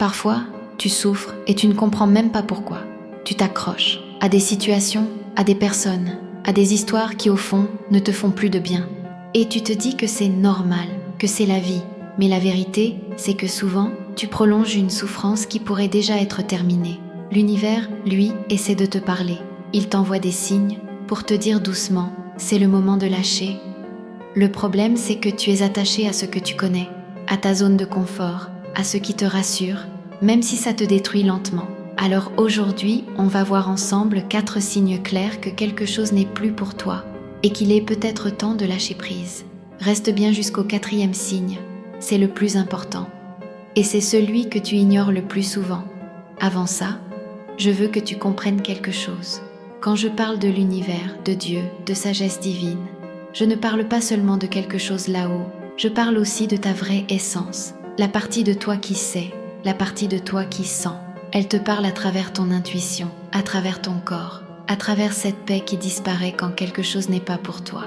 Parfois, tu souffres et tu ne comprends même pas pourquoi. Tu t'accroches à des situations, à des personnes, à des histoires qui au fond ne te font plus de bien. Et tu te dis que c'est normal, que c'est la vie. Mais la vérité, c'est que souvent, tu prolonges une souffrance qui pourrait déjà être terminée. L'univers, lui, essaie de te parler. Il t'envoie des signes pour te dire doucement, c'est le moment de lâcher. Le problème, c'est que tu es attaché à ce que tu connais, à ta zone de confort, à ce qui te rassure, même si ça te détruit lentement. Alors aujourd'hui, on va voir ensemble 4 signes clairs que quelque chose n'est plus pour toi et qu'il est peut-être temps de lâcher prise. Reste bien jusqu'au 4e signe, c'est le plus important. Et c'est celui que tu ignores le plus souvent. Avant ça, je veux que tu comprennes quelque chose. Quand je parle de l'univers, de Dieu, de sagesse divine, je ne parle pas seulement de quelque chose là-haut, je parle aussi de ta vraie essence, la partie de toi qui sait, la partie de toi qui sent. Elle te parle à travers ton intuition, à travers ton corps, à travers cette paix qui disparaît quand quelque chose n'est pas pour toi.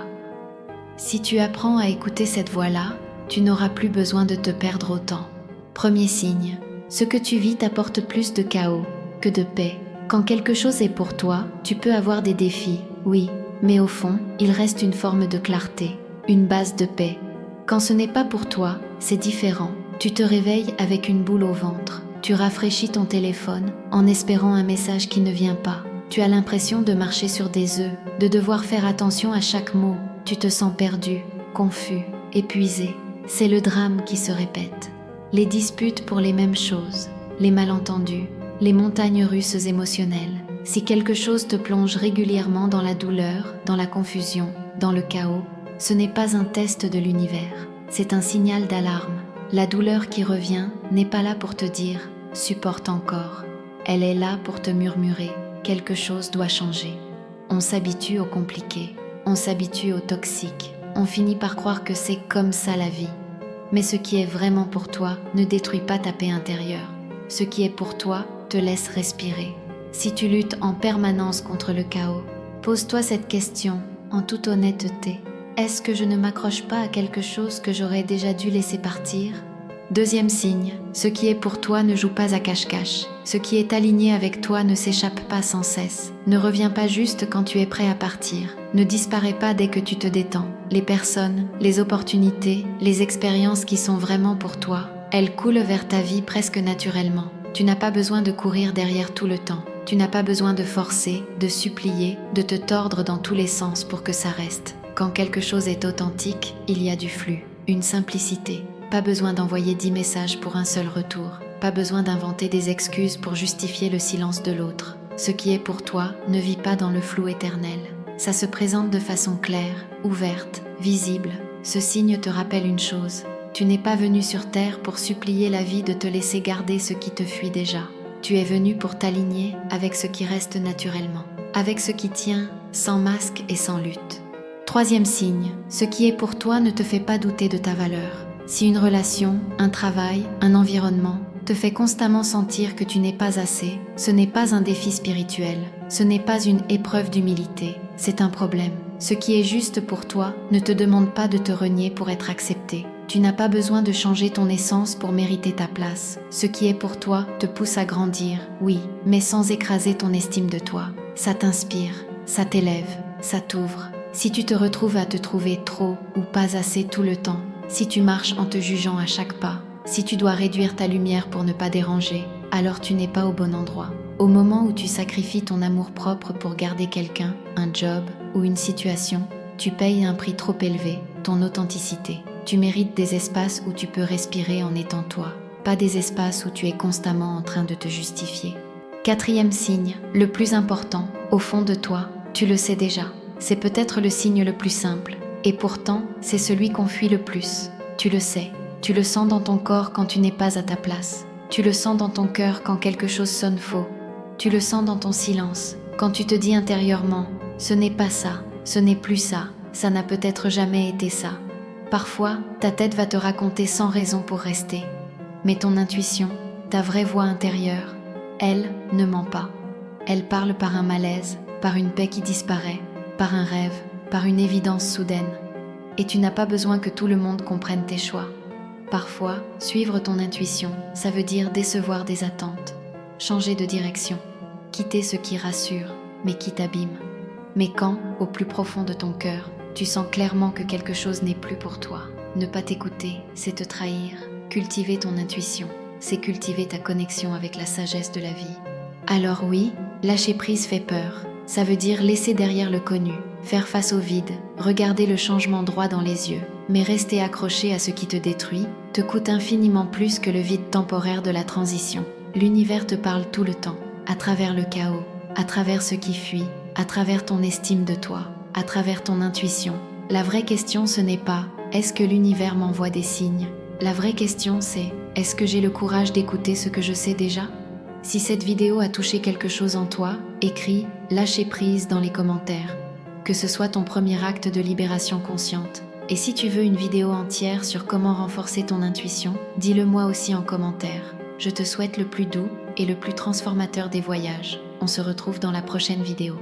Si tu apprends à écouter cette voix-là, tu n'auras plus besoin de te perdre autant. Premier signe, ce que tu vis t'apporte plus de chaos que de paix. Quand quelque chose est pour toi, tu peux avoir des défis, oui, mais au fond, il reste une forme de clarté, une base de paix. Quand ce n'est pas pour toi, c'est différent. Tu te réveilles avec une boule au ventre. Tu rafraîchis ton téléphone en espérant un message qui ne vient pas. Tu as l'impression de marcher sur des œufs, de devoir faire attention à chaque mot. Tu te sens perdu, confus, épuisé. C'est le drame qui se répète. Les disputes pour les mêmes choses, les malentendus, les montagnes russes émotionnelles. Si quelque chose te plonge régulièrement dans la douleur, dans la confusion, dans le chaos, ce n'est pas un test de l'univers, c'est un signal d'alarme. La douleur qui revient n'est pas là pour te dire « supporte encore ». Elle est là pour te murmurer « quelque chose doit changer ». On s'habitue au compliqué, on s'habitue au toxique, on finit par croire que c'est comme ça la vie. Mais ce qui est vraiment pour toi ne détruit pas ta paix intérieure. Ce qui est pour toi te laisse respirer. Si tu luttes en permanence contre le chaos, pose-toi cette question en toute honnêteté. Est-ce que je ne m'accroche pas à quelque chose que j'aurais déjà dû laisser partir ? Deuxième signe, ce qui est pour toi ne joue pas à cache-cache. Ce qui est aligné avec toi ne s'échappe pas sans cesse, ne revient pas juste quand tu es prêt à partir, ne disparaît pas dès que tu te détends. Les personnes, les opportunités, les expériences qui sont vraiment pour toi, elles coulent vers ta vie presque naturellement. Tu n'as pas besoin de courir derrière tout le temps. Tu n'as pas besoin de forcer, de supplier, de te tordre dans tous les sens pour que ça reste. Quand quelque chose est authentique, il y a du flux, une simplicité. Pas besoin d'envoyer 10 messages pour un seul retour. Pas besoin d'inventer des excuses pour justifier le silence de l'autre. Ce qui est pour toi ne vit pas dans le flou éternel. Ça se présente de façon claire, ouverte, visible. Ce signe te rappelle une chose. Tu n'es pas venu sur terre pour supplier la vie de te laisser garder ce qui te fuit déjà. Tu es venu pour t'aligner avec ce qui reste naturellement, avec ce qui tient, sans masque et sans lutte. Troisième signe, ce qui est pour toi ne te fait pas douter de ta valeur. Si une relation, un travail, un environnement te fait constamment sentir que tu n'es pas assez, ce n'est pas un défi spirituel, ce n'est pas une épreuve d'humilité, c'est un problème. Ce qui est juste pour toi ne te demande pas de te renier pour être accepté. Tu n'as pas besoin de changer ton essence pour mériter ta place. Ce qui est pour toi te pousse à grandir, oui, mais sans écraser ton estime de toi. Ça t'inspire, ça t'élève, ça t'ouvre. Si tu te retrouves à te trouver trop ou pas assez tout le temps, si tu marches en te jugeant à chaque pas, si tu dois réduire ta lumière pour ne pas déranger, alors tu n'es pas au bon endroit. Au moment où tu sacrifies ton amour-propre pour garder quelqu'un, un job ou une situation, tu payes un prix trop élevé, ton authenticité. Tu mérites des espaces où tu peux respirer en étant toi, pas des espaces où tu es constamment en train de te justifier. Quatrième signe, le plus important, au fond de toi, tu le sais déjà. C'est peut-être le signe le plus simple, et pourtant, c'est celui qu'on fuit le plus. Tu le sais, tu le sens dans ton corps quand tu n'es pas à ta place. Tu le sens dans ton cœur quand quelque chose sonne faux. Tu le sens dans ton silence, quand tu te dis intérieurement « ce n'est pas ça, ce n'est plus ça, ça n'a peut-être jamais été ça ». Parfois, ta tête va te raconter sans raison pour rester. Mais ton intuition, ta vraie voix intérieure, elle ne ment pas. Elle parle par un malaise, par une paix qui disparaît, par un rêve, par une évidence soudaine. Et tu n'as pas besoin que tout le monde comprenne tes choix. Parfois, suivre ton intuition, ça veut dire décevoir des attentes, changer de direction, quitter ce qui rassure, mais qui t'abîme. Mais quand, au plus profond de ton cœur, tu sens clairement que quelque chose n'est plus pour toi, ne pas t'écouter, c'est te trahir. Cultiver ton intuition, c'est cultiver ta connexion avec la sagesse de la vie. Alors oui, lâcher prise fait peur. Ça veut dire laisser derrière le connu, faire face au vide, regarder le changement droit dans les yeux. Mais rester accroché à ce qui te détruit te coûte infiniment plus que le vide temporaire de la transition. L'univers te parle tout le temps, à travers le chaos, à travers ce qui fuit, à travers ton estime de toi, à travers ton intuition. La vraie question, ce n'est pas « est-ce que l'univers m'envoie des signes ?» La vraie question, c'est « est-ce que j'ai le courage d'écouter ce que je sais déjà ?» Si cette vidéo a touché quelque chose en toi, écris « lâcher prise » dans les commentaires. Que ce soit ton premier acte de libération consciente. Et si tu veux une vidéo entière sur comment renforcer ton intuition, dis-le moi aussi en commentaire. Je te souhaite le plus doux et le plus transformateur des voyages. On se retrouve dans la prochaine vidéo.